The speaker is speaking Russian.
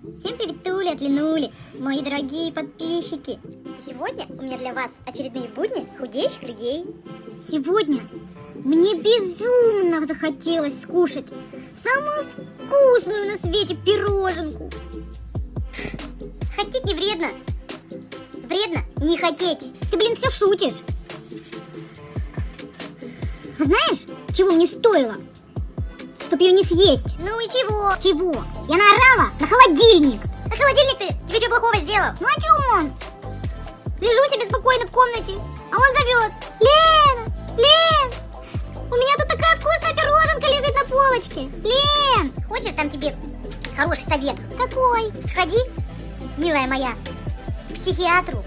Всем приветули от Ленули, мои дорогие подписчики. Сегодня у меня для вас очередные будни худеющих людей. Сегодня мне безумно захотелось скушать самую вкусную на свете пироженку. Хотеть не вредно. Вредно не хотеть. Ты, блин, все шутишь. А знаешь, чего мне стоило? Чтоб ее не съесть. Ну и чего? Чего? Я наорала на холодильник. А холодильник тебе что плохого сделал? Ну а чё он? Лежу себе спокойно в комнате, а он зовет: Лен, Лен, у меня тут такая вкусная пироженка лежит на полочке. Лен, хочешь, там тебе хороший совет? Какой? Сходи, милая моя, к психиатру.